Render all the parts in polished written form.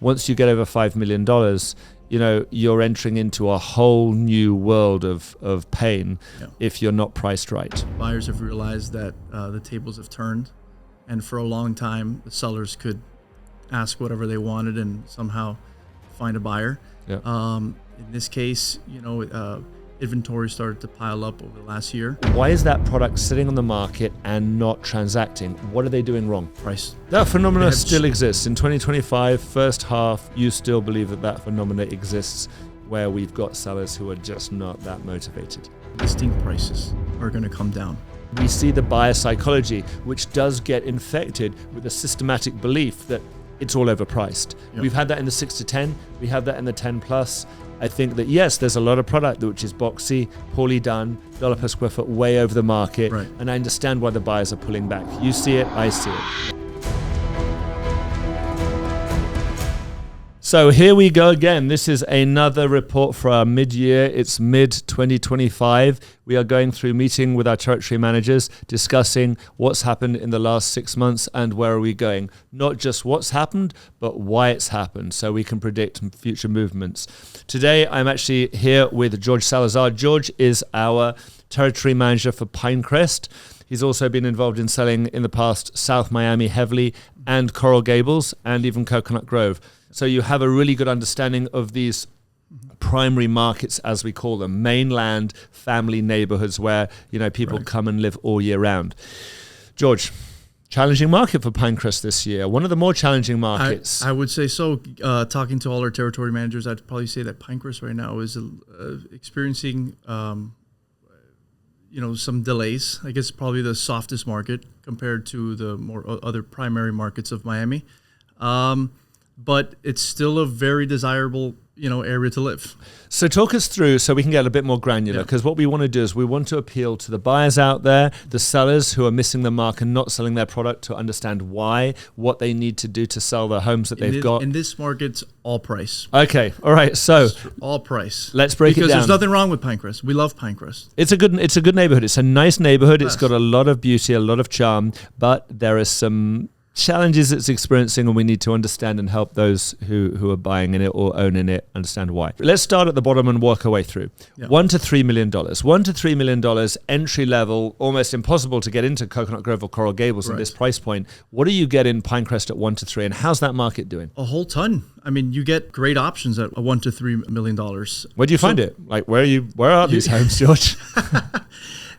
once you get over $5 million, you're entering into a whole new world of pain if you're not priced right. Buyers have realized that the tables have turned, and for a long time, the sellers could ask whatever they wanted and somehow find a buyer. Yeah. In this case, inventory started to pile up over the last year. Why is that product sitting on the market and not transacting? What are they doing wrong? Price. That phenomena still exists. In 2025, first half, you still believe that phenomena exists where we've got sellers who are just not that motivated. Listing prices are going to come down. We see the buyer psychology, which does get infected with a systematic belief that it's all overpriced. Yep. We've had that in the 6 to 10. We have that in the 10 plus. I think that, yes, there's a lot of product which is boxy, poorly done, dollar per square foot, way over the market. Right. And I understand why the buyers are pulling back. You see it, I see it. So here we go again. This is another report for our mid-year. It's mid-2025. We are going through meeting with our territory managers, discussing what's happened in the last 6 months and where are we going. Not just what's happened, but why it's happened, so we can predict future movements. Today, I'm actually here with Jorge Salazar. Jorge is our territory manager for Pinecrest. He's also been involved in selling in the past South Miami heavily and Coral Gables and even Coconut Grove. So you have a really good understanding of these primary markets, as we call them, mainland family neighborhoods where people come and live all year round. Jorge, challenging market for Pinecrest this year. One of the more challenging markets. I would say so. Talking to all our territory managers, I'd probably say that Pinecrest right now is experiencing some delays. I guess probably the softest market compared to the more other primary markets of Miami. But it's still a very desirable, area to live. So talk us through so we can get a bit more granular, because what we want to do is we want to appeal to the buyers out there, the sellers who are missing the mark and not selling their product, to understand why, what they need to do to sell the homes that they've got. In this market, all price. Okay, all right. So all price. Let's break it down. Because there's nothing wrong with Pinecrest. We love Pinecrest. It's a good neighborhood. It's a nice neighborhood. It's got a lot of beauty, a lot of charm, but there are some challenges it's experiencing, and we need to understand and help those who are buying in it or owning it understand why. Let's start at the bottom and work our way through. $1 to $3 million. $1 to $3 million entry level, almost impossible to get into Coconut Grove or Coral Gables at this price point. What do you get in Pinecrest at 1 to 3, and how's that market doing? A whole ton. I mean, you get great options at $1 to $3 million. Where do you find it? Like, where are these homes, Jorge?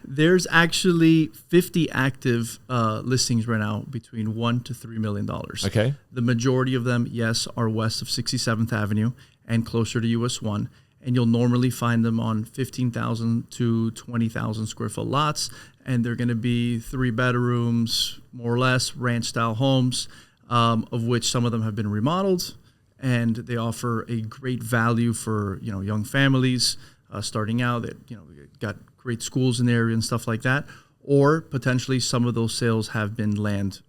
There's actually 50 active listings right now between $1 to $3 million. Okay. The majority of them, yes, are west of 67th Avenue and closer to US 1. And you'll normally find them on 15,000 to 20,000 square foot lots. And they're going to be 3 bedrooms, more or less, ranch-style homes, of which some of them have been remodeled. And they offer a great value for young families starting out. That got great schools in the area and stuff like that, or potentially some of those sales have been land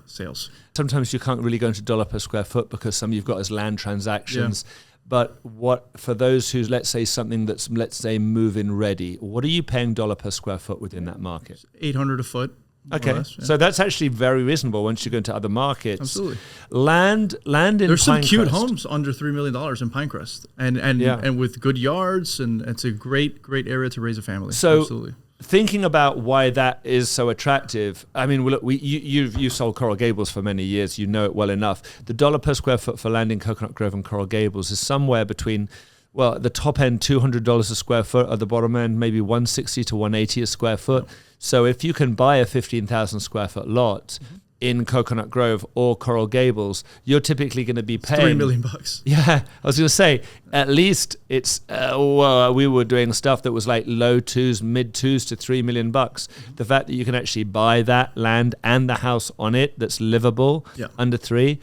sales. Sometimes you can't really go into dollar per square foot because some you've got as land transactions. Yeah. But what for those who, let's say move-in ready, what are you paying dollar per square foot within that market? $800 a foot. Okay, less, yeah. So that's actually very reasonable once you go into other markets. Absolutely. Land in There's some cute Pinecrest. homes under $3 million in Pinecrest, and with good yards, and it's a great area to raise a family. So absolutely. Thinking about why that is so attractive, I mean, look, you sold Coral Gables for many years. You know it well enough. The dollar per square foot for land in Coconut Grove and Coral Gables is somewhere between, well, at the top end, $200 a square foot. At the bottom end, maybe $160 to $180 a square foot. So if you can buy a 15,000 square foot lot in Coconut Grove or Coral Gables, you're typically going to be paying $3 million. Yeah, I was going to say, at least it's we were doing stuff that was like low 2s, mid 2s to $3 million. The fact that you can actually buy that land and the house on it that's livable under 3,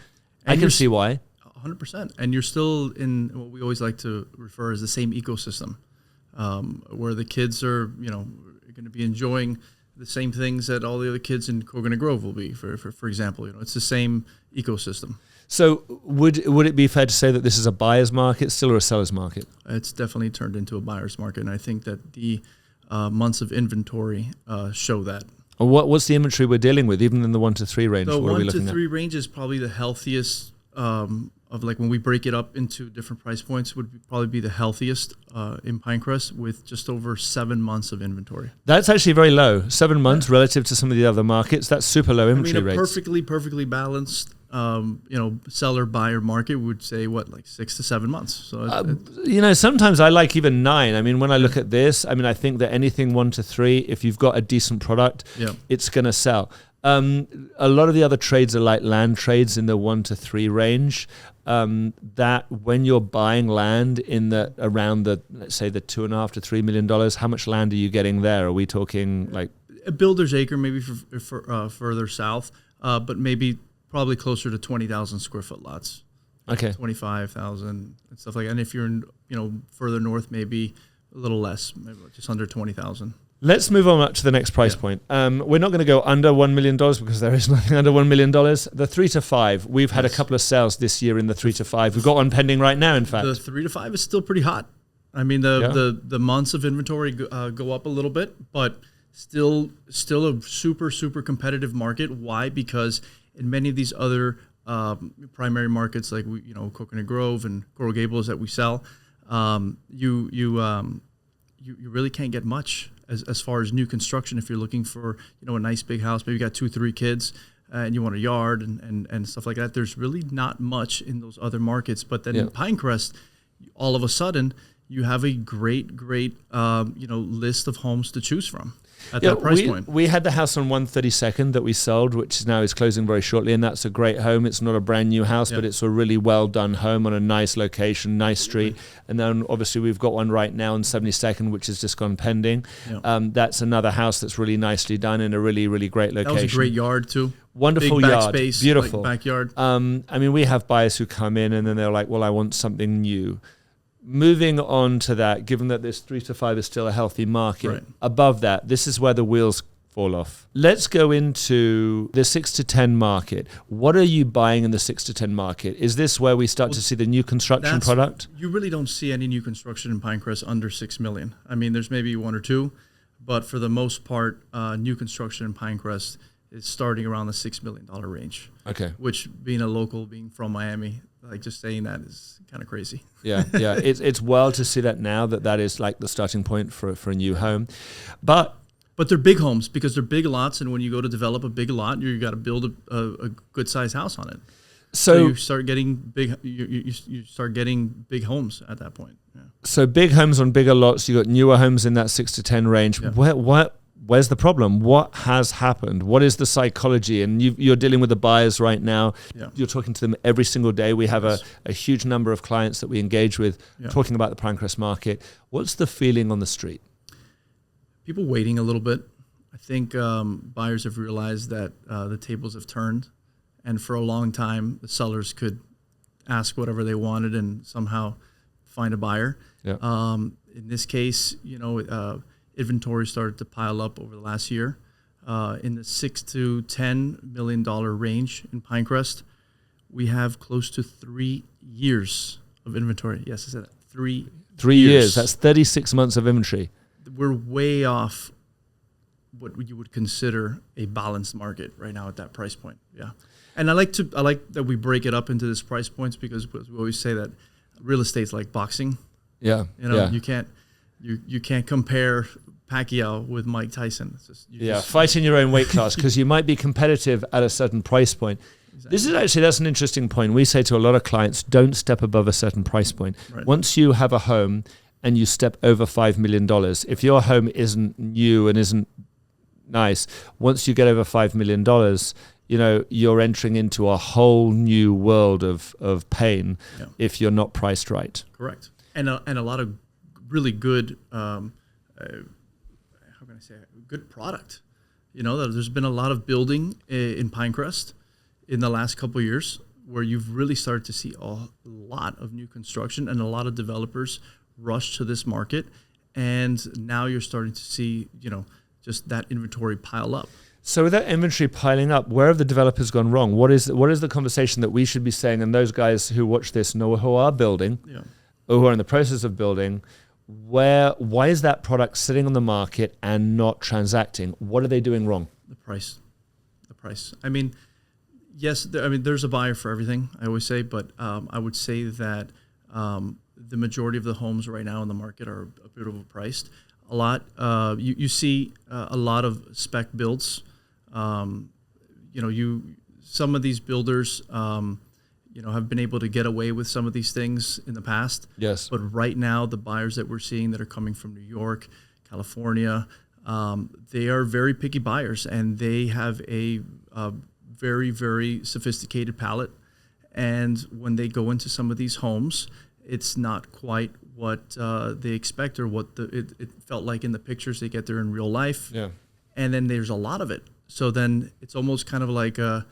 I can see why. 100%. And you're still in what we always like to refer as the same ecosystem, where the kids are, going to be enjoying the same things that all the other kids in Coconut Grove will be, for example. It's the same ecosystem. So would it be fair to say that this is a buyer's market still, or a seller's market? It's definitely turned into a buyer's market, and I think that the months of inventory show that. What's the inventory we're dealing with, even in the 1 to 3 range? The what 1 are we looking to 3 at? range is probably the healthiest of of like when we break it up into different price points probably be the healthiest in Pinecrest with just over 7 months of inventory. That's actually very low. 7 months relative to some of the other markets. That's super low inventory rates. Perfectly balanced, seller buyer market would say like 6 to 7 months. So sometimes I like even 9. I mean, when I look at this, I think that anything 1 to 3, if you've got a decent product, it's going to sell. A lot of the other trades are like land trades in the 1 to 3 range. That when you're buying land in around the, let's say, the $2.5 to $3 million, how much land are you getting there? Are we talking like a builder's acre, maybe for further south, but probably closer to 20,000 square foot lots. Okay, 25,000 and stuff like that. And if you're in further north, maybe a little less, maybe just under 20,000. Let's move on up to the next price point. We're not going to go under $1 million because there is nothing under $1 million. The 3 to 5, we've had a couple of sales this year in the 3 to 5. We've got one pending right now, in fact. The 3 to 5 is still pretty hot. I mean, the months of inventory go up a little bit, but still a super, super competitive market. Why? Because in many of these other primary markets like Coconut Grove and Coral Gables that we sell, you really can't get much as far as new construction. If you're looking for a nice big house, maybe you got 2-3 kids and you want a yard and stuff like that, there's really not much in those other markets. But then in Pinecrest, all of a sudden you have a great list of homes to choose from at that price point. We had the house on 132nd that we sold, which now is closing very shortly, and that's a great home. It's not a brand new house, but it's a really well done home on a nice location, nice street. And then obviously we've got one right now on 72nd, which has just gone pending. That's another house that's really nicely done in a really, really great location. That was a great yard too. Wonderful big yard, backspace, beautiful backyard. We have buyers who come in and then they're like, well, I want something new. Moving on to that, given that this 3 to 5 is still a healthy market, above that, this is where the wheels fall off. Let's go into the 6 to 10 market. What are you buying in the 6 to 10 market? Is this where we start to see the new construction product? You really don't see any new construction in Pinecrest under $6 million. I mean, there's maybe 1 or 2, but for the most part, new construction in Pinecrest is starting around the $6 million range. Okay. Which, being a local, being from Miami, like just saying that is kind of crazy. Yeah. It's wild to see that now that is like the starting point for a new home. But they're big homes because they're big lots, and when you go to develop a big lot, you got to build a good sized house on it. So you start getting big. You start getting big homes at that point. Yeah. So big homes on bigger lots. You got newer homes in that 6 to 10 range. Yeah. Where's the problem? What has happened? What is the psychology? And you're dealing with the buyers right now. Yeah. You're talking to them every single day. We have a huge number of clients that we engage with talking about the Pinecrest market. What's the feeling on the street? People waiting a little bit. I think buyers have realized that the tables have turned. And for a long time, the sellers could ask whatever they wanted and somehow find a buyer. Yeah. In this case, inventory started to pile up over the last year in the $6 to $10 million range in Pinecrest. We have close to 3 years of inventory. Yes, I said that. 3 years. That's 36 months of inventory. We're way off what you would consider a balanced market right now at that price point. Yeah. And I like that we break it up into this price points because we always say that real estate's like boxing. Yeah. You can't compare Pacquiao with Mike Tyson. It's just, fight in your own weight class because you might be competitive at a certain price point. Exactly. That's an interesting point. We say to a lot of clients, don't step above a certain price point. Right. Once you have a home and you step over $5 million, if your home isn't new and isn't nice, once you get over $5 million, you're entering into a whole new world of pain if you're not priced right. Correct. And a lot of really good, good product. There's been a lot of building in Pinecrest in the last couple of years where you've really started to see a lot of new construction and a lot of developers rush to this market. And now you're starting to see, just that inventory pile up. So with that inventory piling up, where have the developers gone wrong? What is the conversation that we should be saying? And those guys who watch this know who are building, or who are in the process of building, why is that product sitting on the market and not transacting? What are they doing wrong? The price. I mean, Yes, there's a buyer for everything, I always say, but I would say that the majority of the homes right now in the market are a bit overpriced. A lot, you see a lot of spec builds. Some of these builders, have been able to get away with some of these things in the past. Yes. But right now, the buyers that we're seeing that are coming from New York, California, they are very picky buyers, and they have a very, very sophisticated palate. And when they go into some of these homes, it's not quite what they expect or what it felt like in the pictures they get there in real life. Yeah. And then there's a lot of it. So then it's almost kind of like the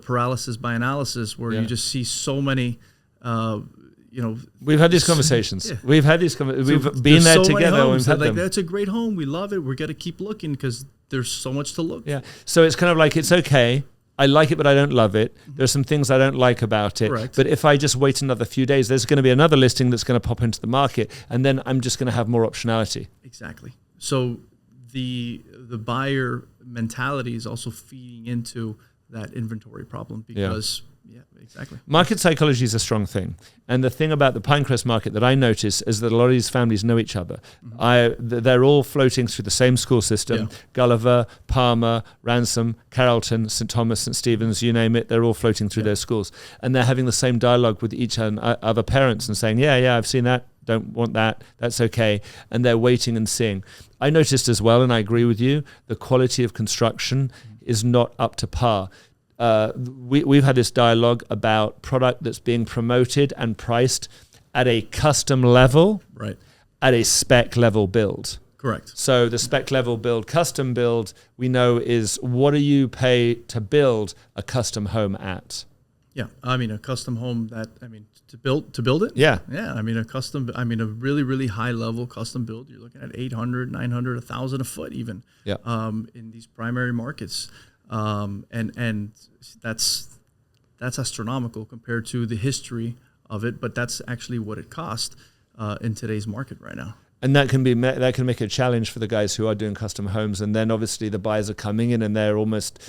paralysis by analysis, where you just see so many, We've had these conversations. Yeah. We've had these conversations. We've been there together. We've had them. That's a great home. We love it. We're going to keep looking because there's so much to look. Yeah. So it's kind of like, it's okay. I like it, but I don't love it. There's some things I don't like about it. Correct. But if I just wait another few days, there's going to be another listing that's going to pop into the market, and then I'm just going to have more optionality. Exactly. So the buyer mentality is also feeding into that inventory problem because, yeah, exactly. Market psychology is a strong thing. And the thing about the Pinecrest market that I notice is that a lot of these families know each other. They're all floating through the same school system. Yeah. Gulliver, Palmer, Ransom, Carrollton, St. Thomas, St. Stephen's, you name it, they're all floating through their schools. And they're having the same dialogue with each other parents and saying, yeah, I've seen that, don't want that, that's okay. And they're waiting and seeing. I noticed as well, and I agree with you, the quality of construction is not up to par. We've had this dialogue about product that's being promoted and priced at a custom level, right, at a spec level build. Correct. So the spec level build, custom build, we know is what do you pay to build a custom home at? Yeah, a custom home to build it. Yeah, a really, really high level custom build. You're looking at 800, 900, 1,000 a foot even. Yeah. In these primary markets. And that's astronomical compared to the history of it, but that's actually what it cost in today's market right now. And that can make a challenge for the guys who are doing custom homes. And then obviously the buyers are coming in and they're almost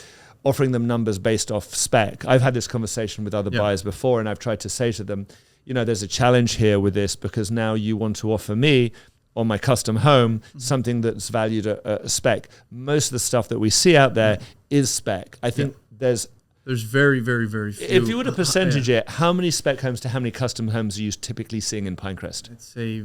offering them numbers based off spec. I've had this conversation with other buyers before, and I've tried to say to them, there's a challenge here with this because now you want to offer me on my custom home something that's valued at a spec. Most of the stuff that we see out there is spec. I think there's very, very, very few. If you were to percentage it, how many spec homes to how many custom homes are you typically seeing in Pinecrest? I'd say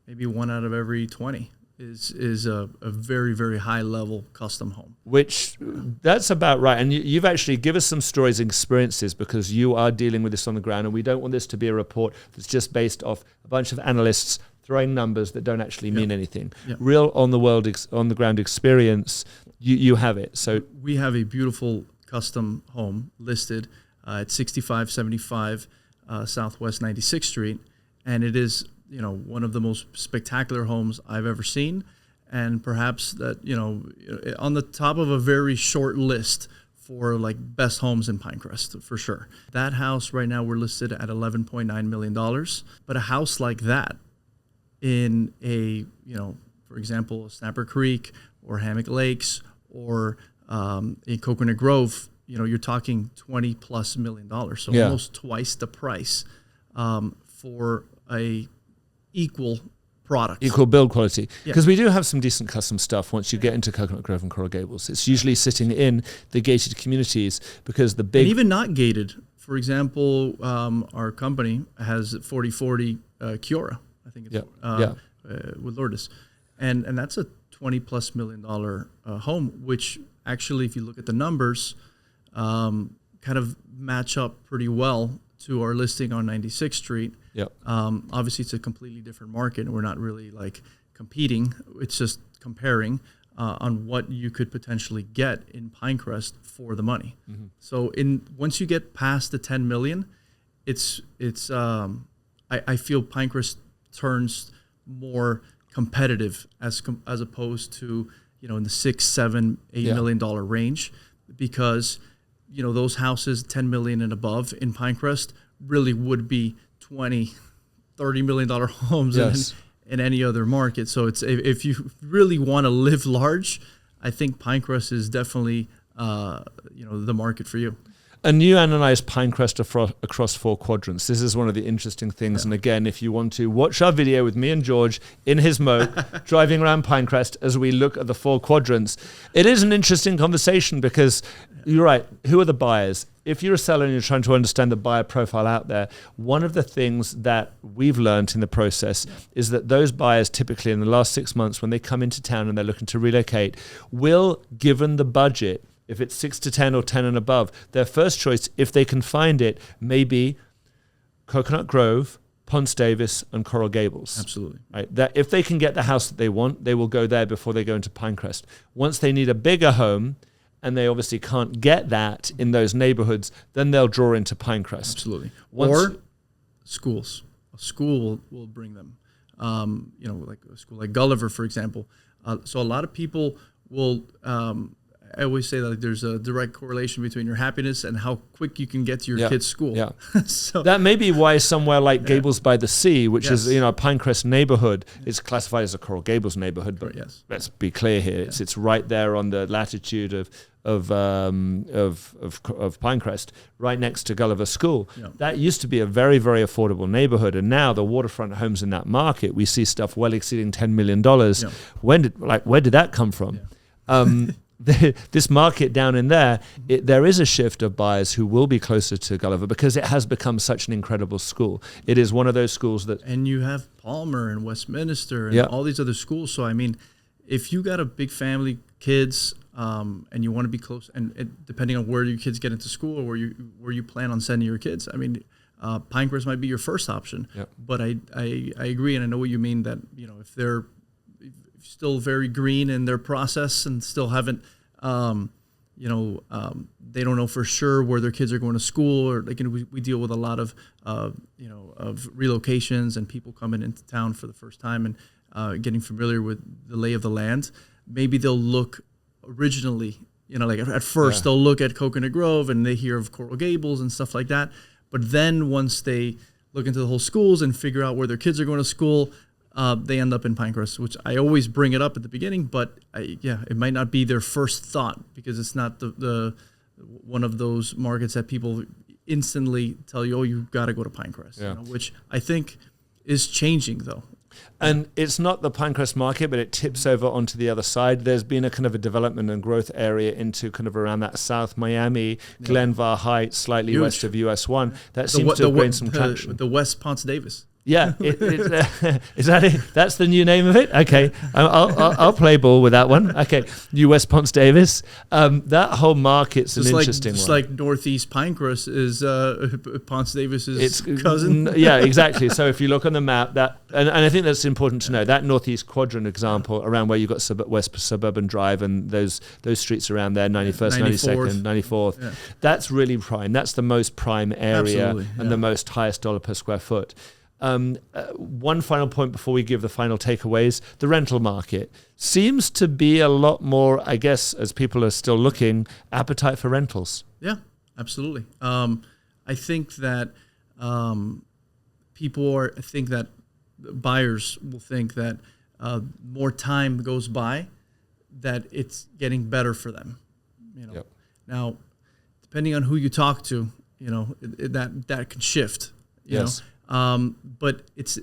maybe 1 out of every 20 is a very, very high level custom home. Which, that's about right. And you've actually give us some stories and experiences because you are dealing with this on the ground, and we don't want this to be a report that's just based off a bunch of analysts throwing numbers that don't actually mean anything. Real on the ground experience, you have it. So we have a beautiful custom home listed at 6575 Southwest 96th Street, and it is one of the most spectacular homes I've ever seen, and perhaps that on the top of a very short list for like best homes in Pinecrest for sure. That house right now we're listed at $11.9 million, but a house like that in a for example Snapper Creek or Hammock Lakes or in Coconut Grove, you're talking $20+ million, so almost twice the price for a equal product. Equal build quality. Because we do have some decent custom stuff once you get into Coconut Grove and Coral Gables. It's usually sitting in the gated communities because the big... And even not gated. For example, our company has 4040 Kiora, I think it's with Lourdes. And that's a $20+ million home, which actually, if you look at the numbers, kind of match up pretty well to our listing on 96th Street. Obviously, it's a completely different market, and we're not really like competing. It's just comparing on what you could potentially get in Pinecrest for the money. So once you get past the 10 million, it's I feel Pinecrest turns more competitive as opposed to in the $6, $7, $8 million range, because those houses 10 million and above in Pinecrest really would be $20, $30 million homes in any other market. So it's if you really want to live large, I think Pinecrest is definitely the market for you. And you analyze Pinecrest across 4 quadrants. This is one of the interesting things. Yeah. And again, if you want to watch our video with me and George in his moat, driving around Pinecrest as we look at the 4 quadrants, it is an interesting conversation because you're right. Who are the buyers? If you're a seller and you're trying to understand the buyer profile out there, one of the things that we've learned in the process is that those buyers typically in the last 6 months, when they come into town and they're looking to relocate, will, given the budget, if it's 6 to 10 or 10 and above, their first choice, if they can find it, may be Coconut Grove, Ponce Davis, and Coral Gables. Absolutely. Right? That if they can get the house that they want, they will go there before they go into Pinecrest. Once they need a bigger home, and they obviously can't get that in those neighborhoods, then they'll draw into Pinecrest. Absolutely. Or schools. A school will bring them. Like a school like Gulliver, for example. So a lot of people will... I always say that there's a direct correlation between your happiness and how quick you can get to your kid's school. Yeah. So that may be why somewhere like Gables by the Sea, which is a Pinecrest neighborhood, is classified as a Coral Gables neighborhood. But let's be clear here, it's right there on the latitude of Pinecrest, right next to Gulliver School. Yeah. That used to be a very, very affordable neighborhood, and now the waterfront homes in that market, we see stuff well exceeding $10 million. Yeah. Where did that come from? Yeah. This market down in there, there is a shift of buyers who will be closer to Gulliver because it has become such an incredible school. It is one of those schools that... And you have Palmer and Westminster and all these other schools. So, I mean, if you got a big family, kids, and you want to be close, and depending on where your kids get into school or where you plan on sending your kids, I mean, Pinecrest might be your first option. Yep. But I agree, and I know what you mean that, if they're still very green in their process and still haven't, they don't know for sure where their kids are going to school, or we deal with a lot of relocations and people coming into town for the first time and getting familiar with the lay of the land. Maybe they'll look originally, at first they'll look at Coconut Grove and they hear of Coral Gables and stuff like that. But then once they look into the whole schools and figure out where their kids are going to school, they end up in Pinecrest, which I always bring it up at the beginning, but it might not be their first thought because it's not the one of those markets that people instantly tell you, oh, you've got to go to Pinecrest, which I think is changing though. And it's not the Pinecrest market, but it tips over onto the other side. There's been a kind of a development and growth area into kind of around that South Miami, Glenvar Heights, slightly west of US 1. That seems to have gained some traction. The West Ponce Davis. Yeah, is that it? That's the new name of it? Okay, I'll play ball with that one. Okay, New West Ponce Davis. That whole market's an interesting one. Just like Northeast Pinecrest is Ponce Davis's cousin. Yeah, exactly. So if you look on the map, and I think that's important to know, that Northeast Quadrant example around where you've got West Suburban Drive and those streets around there, 91st, 92nd, 94th, that's really prime. That's the most prime area and the most highest dollar per square foot. One final point before we give the final takeaways. The rental market seems to be a lot more, I guess, as people are still looking, appetite for rentals. Yeah, absolutely. I think that buyers will think that more time goes by, that it's getting better for them. Now, depending on who you talk to, that can shift. You know? But it's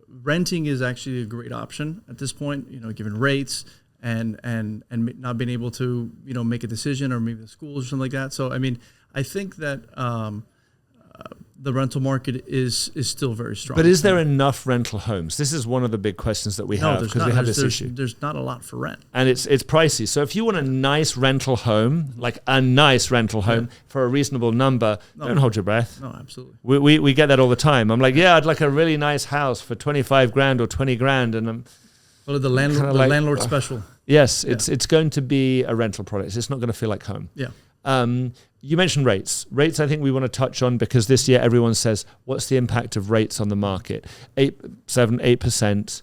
renting is actually a great option at this point, given rates and not being able to, make a decision, or maybe the schools or something like that. So, I mean, I think that the rental market is still very strong. But is there enough rental homes? This is one of the big questions that we have, because we have this issue. There's not a lot for rent. And it's pricey. So if you want a nice rental home, for a reasonable number, don't hold your breath. No, absolutely. We get that all the time. I'm like, I'd like a really nice house for 25 grand or 20 grand. And I'm... Well, the landlord special. Yes, it's going to be a rental product. It's not going to feel like home. Yeah. You mentioned rates. Rates, I think we want to touch on, because this year everyone says, what's the impact of rates on the market? 8%.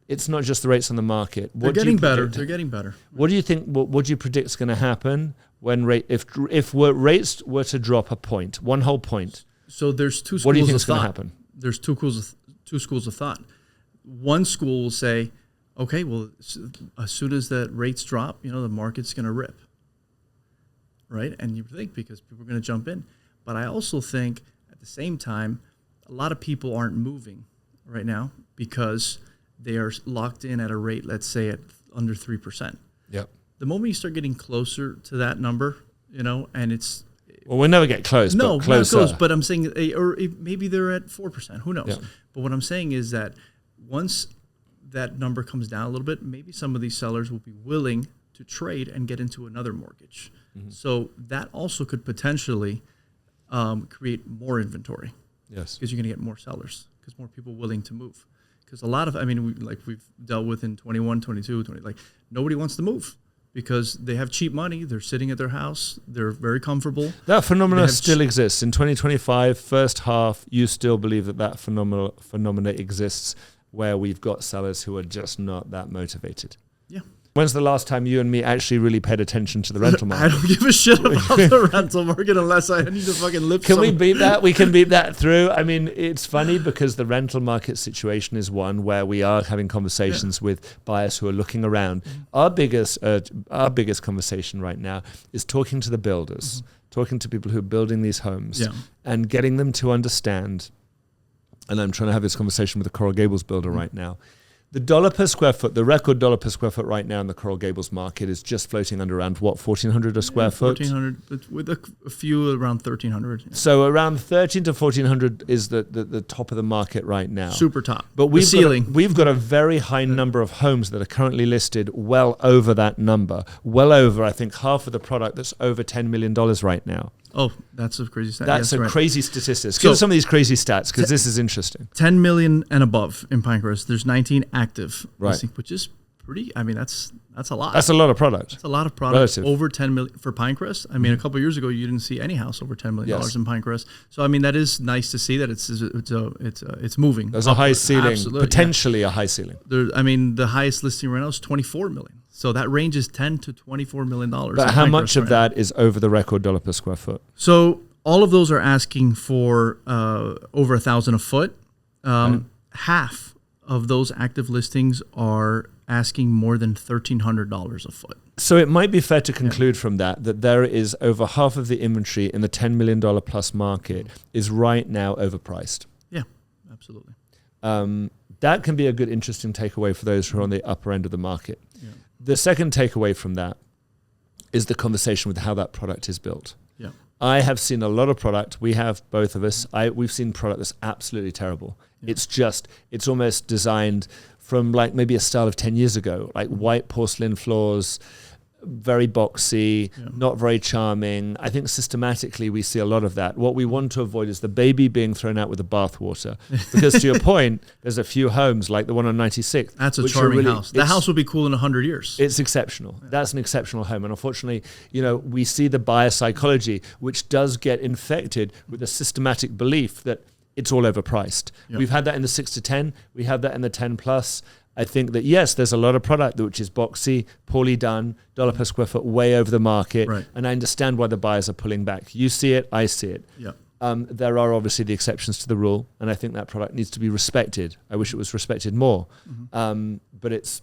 It's not just the rates on the market. They're getting better. What do you think? What do you predict is going to happen when if rates were to drop a point, one whole point? So there's two schools of thought. What do you think is going to happen? There's two schools of thought. One school will say, Okay, well, as soon as that rates drop, the market's going to rip, right? And you think because people are going to jump in. But I also think at the same time, a lot of people aren't moving right now because they are locked in at a rate, let's say, at under 3%. Yep. The moment you start getting closer to that number, and it's... Well, we'll never get close, no, but closer. Not close, but I'm saying, or maybe they're at 4%. Who knows? Yeah. But what I'm saying is that once that number comes down a little bit, maybe some of these sellers will be willing to trade and get into another mortgage. Mm-hmm. So that also could potentially create more inventory. Yes. Because you're going to get more sellers, because more people willing to move. Because a lot of, we've dealt with in 21, 22, 20, nobody wants to move because they have cheap money. They're sitting at their house. They're very comfortable. That phenomena still exists. In 2025, first half, you still believe that phenomena exists, where we've got sellers who are just not that motivated. Yeah. When's the last time you and me actually really paid attention to the rental market? I don't give a shit about the rental market unless I need to fucking live. Can we beat that? We can beat that through. I mean, it's funny because the rental market situation is one where we are having conversations with buyers who are looking around. Mm-hmm. Our biggest conversation right now is talking to the builders, talking to people who are building these homes, and getting them to understand. And I'm trying to have this conversation with a Coral Gables builder right now. The dollar per square foot, the record dollar per square foot right now in the Coral Gables market is just floating under around, what, $1,400 a square foot? $1,400, with a few around $1,300. Yeah. So around $1,300 to $1,400 is the top of the market right now. Super top. But we've got a very high number of homes that are currently listed well over that number. Well over, I think, half of the product that's over $10 million right now. Oh, that's a crazy stat. That's crazy statistics. Give us some of these crazy stats because this is interesting. 10 million and above in Pinecrest. There's 19 active, right? Which is pretty. I mean, that's a lot. That's a lot of product. That's a lot of product. Relative. Over 10 million for Pinecrest. I mean, a couple of years ago, you didn't see any house over $10 million in Pinecrest. So I mean, that is nice to see that it's moving. There's a high ceiling, potentially a high ceiling. The highest listing right now is 24 million. So that range is $10 to $24 million. But how much of that is over the record dollar per square foot? So all of those are asking for over $1,000 a foot. Half of those active listings are asking more than $1,300 a foot. So it might be fair to conclude from that there is over half of the inventory in the $10 million plus market is right now overpriced. Yeah, absolutely. That can be a good, interesting takeaway for those who are on the upper end of the market. Yeah. The second takeaway from that is the conversation with how that product is built. Yeah. I have seen a lot of product. We have, both of us. We've seen product that's absolutely terrible. Yeah. It's almost designed from like maybe a style of 10 years ago, like white porcelain floors, very boxy, not very charming. I think systematically we see a lot of that. What we want to avoid is the baby being thrown out with the bathwater. Because to your point, there's a few homes like the one on 96. That's a charming house. The house will be cool in 100 years. It's exceptional. Yeah. That's an exceptional home. And unfortunately, we see the buyer psychology, which does get infected with a systematic belief that it's all overpriced. Yep. We've had that in the 6 to 10. We have that in the 10 plus. I think that, yes, there's a lot of product which is boxy, poorly done, dollar per square foot, way over the market. Right. And I understand why the buyers are pulling back. You see it, I see it. Yep. There are obviously the exceptions to the rule, and I think that product needs to be respected. I wish it was respected more. Mm-hmm. But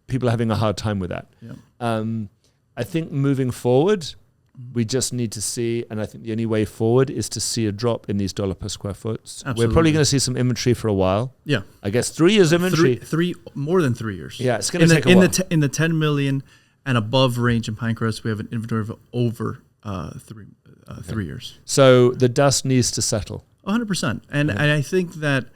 people are having a hard time with that. Yep. I think moving forward, we just need to see, and I think the only way forward is to see a drop in these dollar per square foot. Absolutely. We're probably going to see some inventory for a while. Yeah. I guess 3 years inventory. More than 3 years. Yeah, it's going to take a while. In the 10 million and above range in Pinecrest, we have an inventory of over 3 years. So the dust needs to settle. 100%. And I think that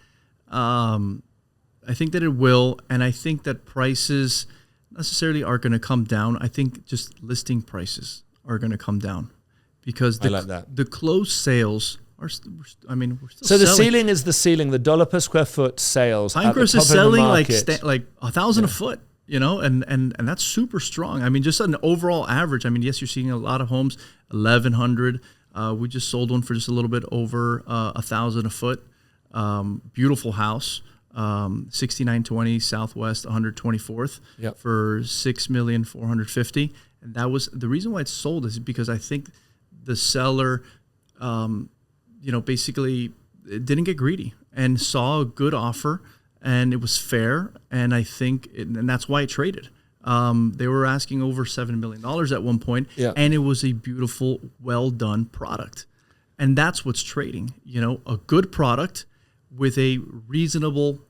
it will, and I think that prices necessarily are going to come down. I think just listing prices are going to come down because the closed sales are. We're still. So the ceiling is the ceiling. The dollar per square foot sales. Pinecrest is selling like $1,000 a foot. And that's super strong. I mean, just an overall average. I mean, yes, you're seeing a lot of homes, 1,100. We just sold one for just a little bit over $1,000 a foot. Beautiful house. 6920 Southwest 124th for $6,450,000. And that was the reason why it's sold is because I think the seller, basically didn't get greedy and saw a good offer and it was fair. And I think, and that's why it traded. They were asking over $7 million at one point, and it was a beautiful, well done product. And that's what's trading, you know, a good product with a reasonable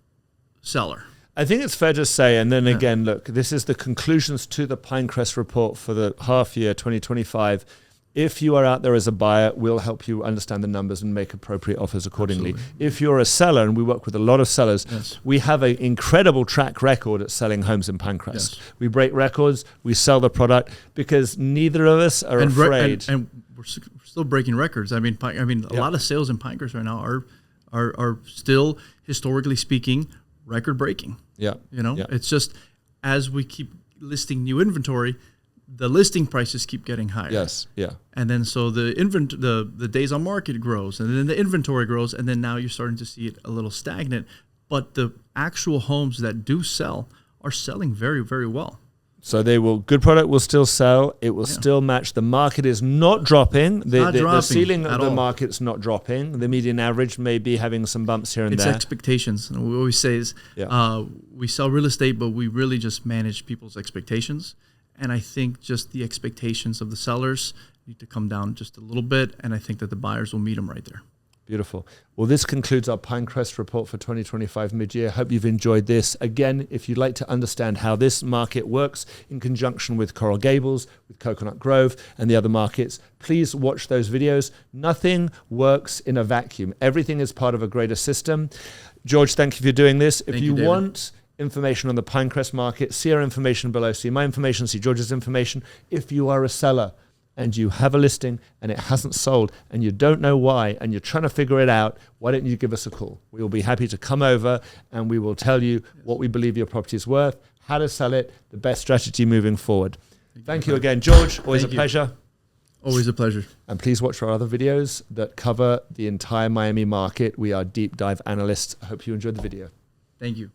seller. I think it's fair to say, and then again, look, this is the conclusions to the Pinecrest report for the half year 2025. If you are out there as a buyer, we'll help you understand the numbers and make appropriate offers accordingly. Absolutely. If you're a seller, and we work with a lot of sellers, we have an incredible track record at selling homes in Pinecrest. We break records, we sell the product, because neither of us are afraid. And we're still breaking records. I mean, a lot of sales in Pinecrest right now are still, historically speaking, record breaking. You know, it's just as we keep listing new inventory, the listing prices keep getting higher. And then so the days on market grows, and then the inventory grows, and then now you're starting to see it a little stagnant. But the actual homes that do sell are selling very, very well. So good product will still sell. It will still match. The market is not dropping. The ceiling of the market's not dropping. The median average may be having some bumps here and there. It's expectations. And we always say is we sell real estate, but we really just manage people's expectations. And I think just the expectations of the sellers need to come down just a little bit. And I think that the buyers will meet them right there. Beautiful. Well, this concludes our Pinecrest report for 2025 mid-year. Hope you've enjoyed this. Again, if you'd like to understand how this market works in conjunction with Coral Gables, with Coconut Grove, and the other markets, please watch those videos. Nothing works in a vacuum. Everything is part of a greater system. George, thank you for doing this. If you want information on the Pinecrest market, see our information below. See my information, see George's information. If you are a seller and you have a listing and it hasn't sold and you don't know why and you're trying to figure it out, why don't you give us a call? We will be happy to come over and we will tell you what we believe your property is worth, how to sell it, the best strategy moving forward. Thank you again, George. Always a pleasure. Always a pleasure. And please watch our other videos that cover the entire Miami market. We are deep dive analysts. I hope you enjoyed the video. Thank you.